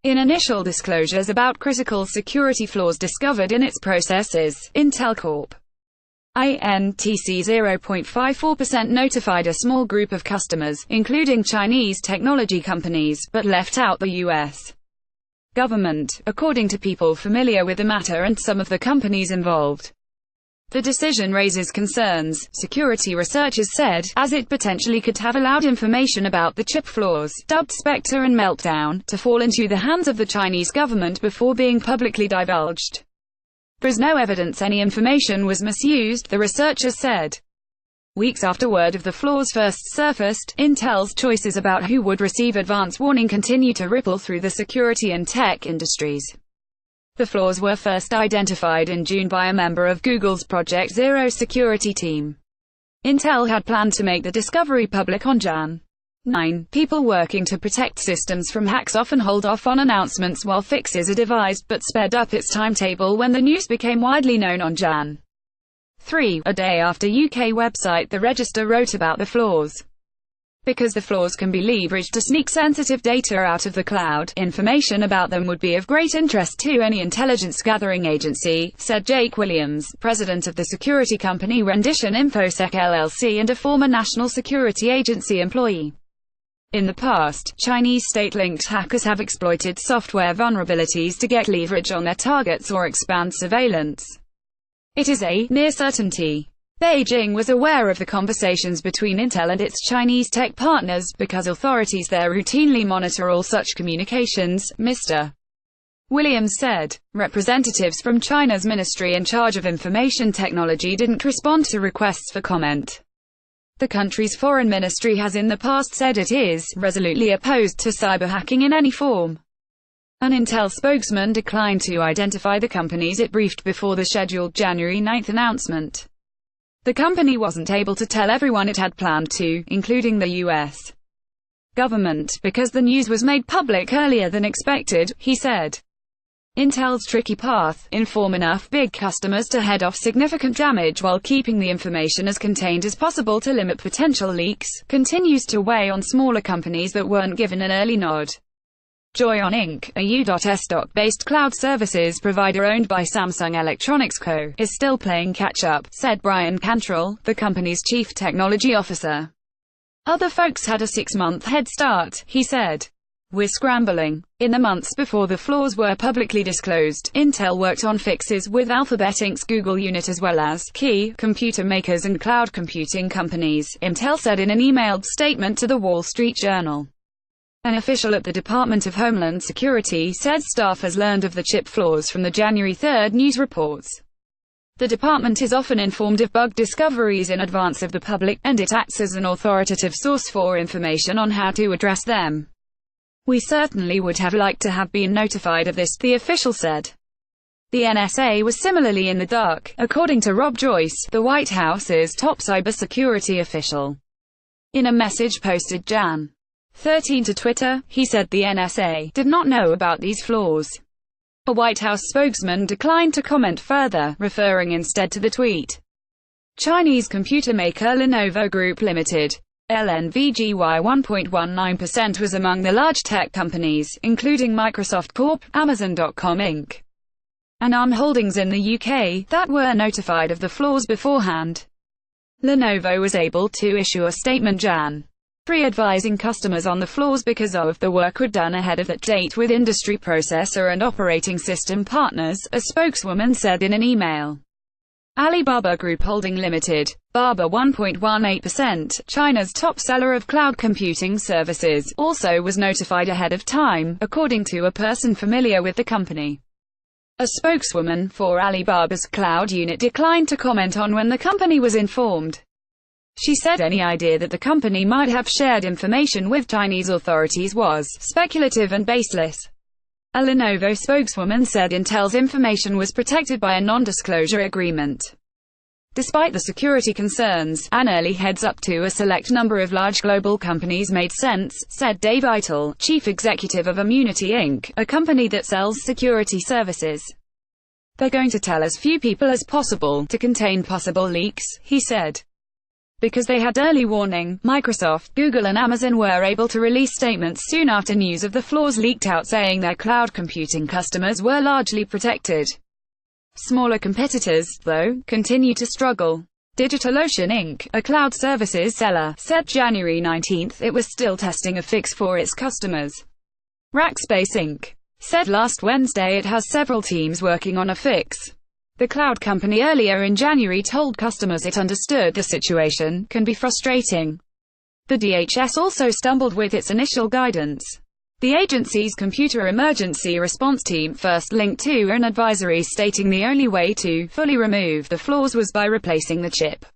In initial disclosures about critical security flaws discovered in its processes, Intel Corp. INTC 0.54% notified a small group of customers, including Chinese technology companies, but left out the U.S. government, according to people familiar with the matter and some of the companies involved. The decision raises concerns, security researchers said, as it potentially could have allowed information about the chip flaws, dubbed Spectre and Meltdown, to fall into the hands of the Chinese government before being publicly divulged. There is no evidence any information was misused, the researchers said. Weeks after word of the flaws first surfaced, Intel's choices about who would receive advance warning continue to ripple through the security and tech industries. The flaws were first identified in June by a member of Google's Project Zero security team. Intel had planned to make the discovery public on Jan. 9. People working to protect systems from hacks often hold off on announcements while fixes are devised, but sped up its timetable when the news became widely known on Jan. 3. A day after UK website The Register wrote about the flaws. Because the flaws can be leveraged to sneak sensitive data out of the cloud, information about them would be of great interest to any intelligence-gathering agency, said Jake Williams, president of the security company Rendition InfoSec LLC and a former National Security Agency employee. In the past, Chinese state-linked hackers have exploited software vulnerabilities to get leverage on their targets or expand surveillance. It is a near certainty. Beijing was aware of the conversations between Intel and its Chinese tech partners, because authorities there routinely monitor all such communications, Mr. Williams said. Representatives from China's ministry in charge of information technology didn't respond to requests for comment. The country's foreign ministry has in the past said it is resolutely opposed to cyber-hacking in any form. An Intel spokesman declined to identify the companies it briefed before the scheduled January 9 announcement. The company wasn't able to tell everyone it had planned to, including the U.S. government, because the news was made public earlier than expected, he said. Intel's tricky path, inform enough big customers to head off significant damage while keeping the information as contained as possible to limit potential leaks, continues to weigh on smaller companies that weren't given an early nod. Joyon Inc., a U.S.-based cloud services provider owned by Samsung Electronics Co., is still playing catch-up, said Brian Cantrell, the company's chief technology officer. Other folks had a 6-month head start, he said. We're scrambling. In the months before the flaws were publicly disclosed, Intel worked on fixes with Alphabet Inc.'s Google unit as well as key computer makers and cloud computing companies, Intel said in an emailed statement to the Wall Street Journal. An official at the Department of Homeland Security said staff has learned of the chip flaws from the January 3 news reports. The department is often informed of bug discoveries in advance of the public, and it acts as an authoritative source for information on how to address them. We certainly would have liked to have been notified of this, the official said. The NSA was similarly in the dark, according to Rob Joyce, the White House's top cybersecurity official. In a message posted Jan. 13 to Twitter, he said the NSA did not know about these flaws. A White House spokesman declined to comment further, referring instead to the tweet. Chinese computer maker Lenovo Group Limited, LNVGY 1.19% was among the large tech companies, including Microsoft Corp., Amazon.com Inc., and ARM Holdings in the UK, that were notified of the flaws beforehand. Lenovo was able to issue a statement Jan. 3 advising customers on the flaws because of the work we'd done ahead of that date with industry processor and operating system partners, a spokeswoman said in an email. Alibaba Group Holding Limited, BABA 1.18%, China's top seller of cloud computing services, also was notified ahead of time, according to a person familiar with the company. A spokeswoman for Alibaba's cloud unit declined to comment on when the company was informed. She said any idea that the company might have shared information with Chinese authorities was speculative and baseless. A Lenovo spokeswoman said Intel's information was protected by a non-disclosure agreement. Despite the security concerns, an early heads-up to a select number of large global companies made sense, said Dave Eitel, chief executive of Immunity Inc., a company that sells security services. They're going to tell as few people as possible to contain possible leaks, he said. Because they had early warning, Microsoft, Google and Amazon were able to release statements soon after news of the flaws leaked out saying their cloud computing customers were largely protected. Smaller competitors, though, continue to struggle. DigitalOcean Inc., a cloud services seller, said January 19 it was still testing a fix for its customers. Rackspace Inc. said last Wednesday it has several teams working on a fix. The cloud company earlier in January told customers it understood the situation can be frustrating. The DHS also stumbled with its initial guidance. The agency's computer emergency response team first linked to an advisory stating the only way to fully remove the flaws was by replacing the chip.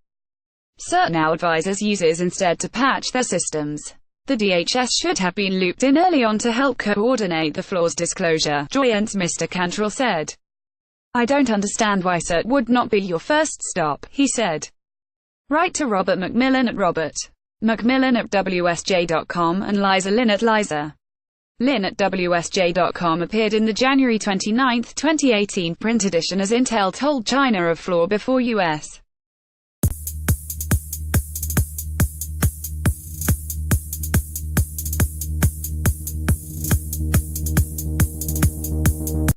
CERT now advises users instead to patch their systems. The DHS should have been looped in early on to help coordinate the flaws disclosure, Joyance Mr. Cantrell said. I don't understand why CERT would not be your first stop, he said. Write to Robert McMillan at robertmcmillan@wsj.com and Liza Lynn at Liza Lynn at wsj.com appeared in the January 29, 2018 print edition as Intel told China of flaw before U.S.